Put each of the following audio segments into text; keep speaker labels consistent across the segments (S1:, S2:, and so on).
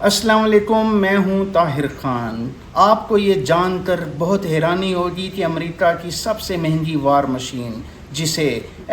S1: السلام علیکم، میں ہوں طاہر خان۔ آپ کو یہ جان کر بہت حیرانی ہوگی کہ امریکہ کی سب سے مہنگی وار مشین جسے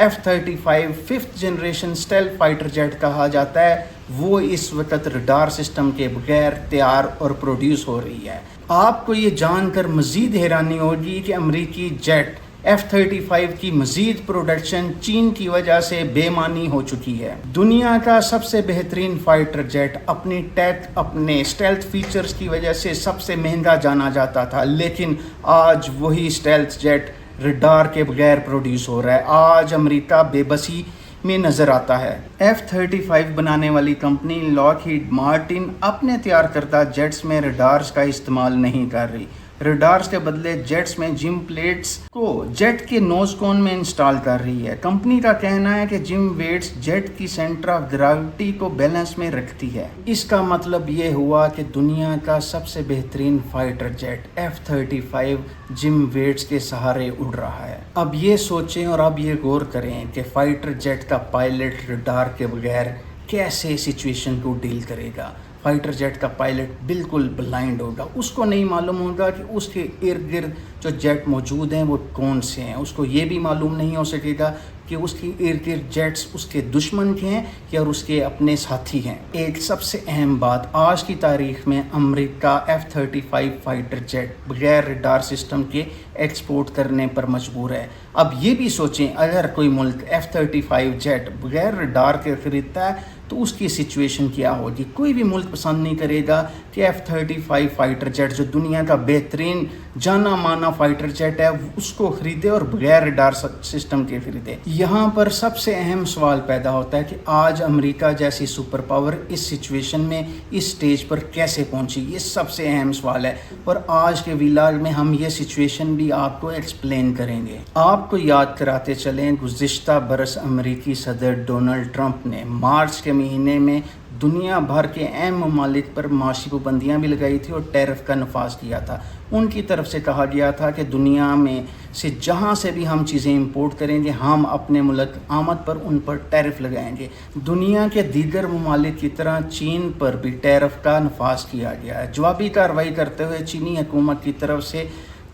S1: F-35 5th generation stealth fighter jet کہا جاتا ہے، وہ اس وقت ریڈار سسٹم کے بغیر تیار اور پروڈیوس ہو رہی ہے۔ آپ کو یہ جان کر مزید حیرانی ہوگی کہ امریکی جیٹ F-35 کی مزید پروڈکشن چین کی وجہ سے بے معنی ہو چکی ہے۔ دنیا کا سب سے بہترین فائٹر جیٹ اپنے اسٹیلتھ فیچرز کی وجہ سے سب سے مہنگا جانا جاتا تھا، لیکن آج وہی اسٹیلتھ جیٹ ریڈار کے بغیر پروڈیوس ہو رہا ہے۔ آج امریکہ بے بسی میں نظر آتا ہے۔ F-35 بنانے والی کمپنی لاک ہیڈ مارٹن اپنے تیار کردہ جیٹس میں ریڈارز کا استعمال نہیں کر رہی، ریڈارز کے بدلے جیٹس میں جم پلیٹس کو جیٹ کے نوز کون میں انسٹال کر رہی ہے۔ کمپنی کا کہنا ہے کہ جم ویٹس جیٹ کی سینٹر آف گریوٹی کو بیلنس میں رکھتی ہے۔ اس کا مطلب یہ ہوا کہ دنیا کا سب سے بہترین فائٹر جیٹ F-35 جم ویٹس کے سہارے اڑ رہا ہے۔ اب یہ سوچیں اور اب یہ غور کریں کہ فائٹر جیٹ کا پائلٹ ریڈار کے بغیر کیسے سچویشن کو ڈیل کرے گا۔ فائٹر جیٹ کا پائلٹ بالکل بلائنڈ ہوگا، اس کو نہیں معلوم ہوگا کہ اس کے ارد گرد جو جیٹ موجود ہیں وہ کون سے ہیں۔ اس کو یہ بھی معلوم نہیں ہو سکے گا کہ اس کے ارد گرد جیٹس اس کے دشمن کے ہیں یا اس کے اپنے ساتھی ہیں۔ ایک سب سے اہم بات، آج کی تاریخ میں امریکہ F-35 فائٹر جیٹ بغیر ریڈار سسٹم کے ایکسپورٹ کرنے پر مجبور ہے۔ اب یہ بھی سوچیں، اگر کوئی ملک F-35 جیٹ بغیر ریڈار کے خریدتا ہے تو اس کی سچویشن کیا ہوگی۔ کوئی بھی ملک پسند نہیں کرے گا کہ F-35 فائٹر جیٹ جو دنیا کا بہترین جانا مانا فائٹر جیٹ ہے اس کو خریدے اور بغیر ریڈار سسٹم کے خریدے۔ یہاں پر سب سے اہم سوال پیدا ہوتا ہے کہ آج امریکہ جیسی سپر پاور اس سچویشن میں اس سٹیج پر کیسے پہنچی۔ یہ سب سے اہم سوال ہے اور آج کے ولاگ میں ہم یہ سچویشن بھی آپ کو ایکسپلین کریں گے۔ آپ کو یاد کراتے چلیں، گزشتہ برس امریکی صدر ڈونلڈ ٹرمپ نے مارچ کے مہینے میں دنیا بھر کے اہم ممالک پر معاشی پابندیاں بھی لگائی تھی اور ٹیرف کا نفاذ کیا تھا۔ ان کی طرف سے کہا گیا تھا کہ دنیا میں سے جہاں سے بھی ہم چیزیں امپورٹ کریں گے ہم اپنے ملک آمد پر ان پر ٹیرف لگائیں گے۔ دنیا کے دیگر ممالک کی طرح چین پر بھی ٹیرف کا نفاذ کیا گیا ہے۔ جوابی کارروائی کرتے ہوئے چینی حکومت کی طرف سے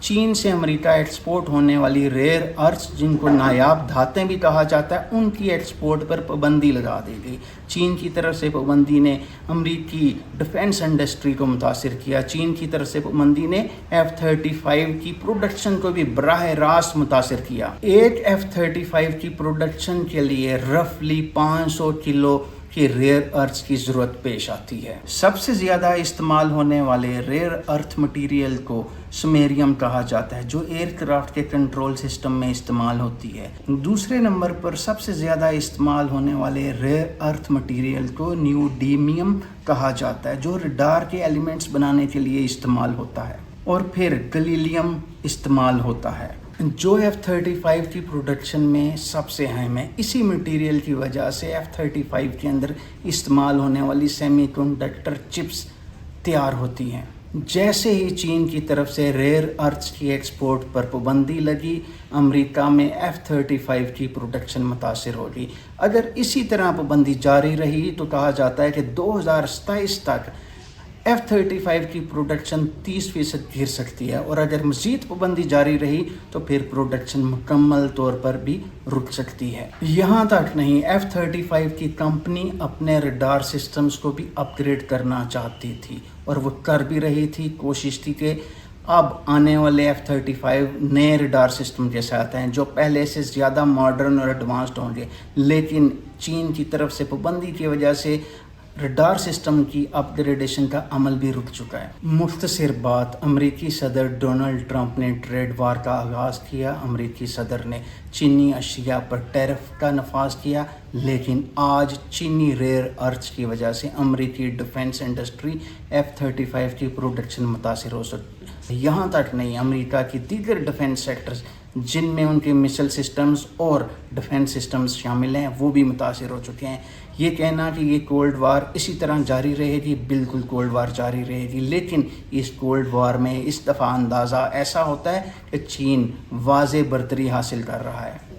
S1: چین سے امریکہ ایکسپورٹ ہونے والی ریئر ارتھس جن کو نایاب دھاتیں بھی کہا جاتا ہے ان کی ایکسپورٹ پر پابندی لگا دی گئی۔ چین کی طرف سے پابندی نے امریکی ڈیفنس انڈسٹری کو متاثر کیا۔ چین کی طرف سے پابندی نے F-35 کی پروڈکشن کو بھی براہ راست متاثر کیا۔ ایک F-35 کی پروڈکشن کے لیے رفلی 500 کلو کی ریئر ارتھ کی ضرورت پیش آتی ہے۔ سب سے زیادہ استعمال ہونے والے ریئر ارتھ مٹیریل کو سمیریم کہا جاتا ہے جو ایئر کرافٹ کے کنٹرول سسٹم میں استعمال ہوتی ہے۔ دوسرے نمبر پر سب سے زیادہ استعمال ہونے والے ریئر ارتھ مٹیریل کو نیوڈیمیم کہا جاتا ہے جو ریڈار کے ایلیمنٹس بنانے کے لیے استعمال ہوتا ہے، اور پھر گلیلیم استعمال ہوتا ہے جو F-35 کی پروڈکشن میں سب سے اہم ہے۔ اسی مٹیریل کی وجہ سے F-35 کے اندر استعمال ہونے والی سیمی کنڈکٹر چپس تیار ہوتی ہیں۔ جیسے ہی چین کی طرف سے ریئر ارتھس کی ایکسپورٹ پر پابندی لگی، امریکہ میں F-35 کی پروڈکشن متاثر ہوگی۔ اگر اسی طرح پابندی جاری رہی تو کہا جاتا ہے کہ 2027 تک F-35 کی پروڈکشن 30% گر سکتی ہے، اور اگر مزید پابندی جاری رہی تو پھر پروڈکشن مکمل طور پر بھی رک سکتی ہے۔ یہاں تک نہیں، F-35 کی کمپنی اپنے ریڈار سسٹمز کو بھی اپ گریڈ کرنا چاہتی تھی اور وہ کر بھی رہی تھی۔ کوشش تھی کہ اب آنے والے F-35 نئے ریڈار سسٹم کے ساتھ ہیں جو پہلے سے زیادہ ماڈرن اور ایڈوانسڈ ہوں گے، لیکن چین کی طرف سے پابندی کی وجہ سے ریڈار سسٹم کی اپ گریڈیشن کا عمل بھی رک چکا ہے۔ مختصر بات، امریکی صدر ڈونلڈ ٹرمپ نے ٹریڈ وار کا آغاز کیا۔ امریکی صدر نے چینی اشیاء پر ٹیرف کا نفاذ کیا، لیکن آج چینی ریئر ارتھس کی وجہ سے امریکی ڈیفنس انڈسٹری F-35 کی پروڈکشن متاثر ہو سکتی ہے۔ یہاں تک نہیں، امریکہ کی دیگر ڈیفنس سیکٹرز جن میں ان کے میسائل سسٹمز اور ڈیفنس سسٹمز شامل ہیں وہ بھی متاثر ہو چکے ہیں۔ یہ کہنا کہ یہ کولڈ وار اسی طرح جاری رہے گی، بالکل کولڈ وار جاری رہے گی، لیکن اس کولڈ وار میں اس دفعہ اندازہ ایسا ہوتا ہے کہ چین واضح برتری حاصل کر رہا ہے۔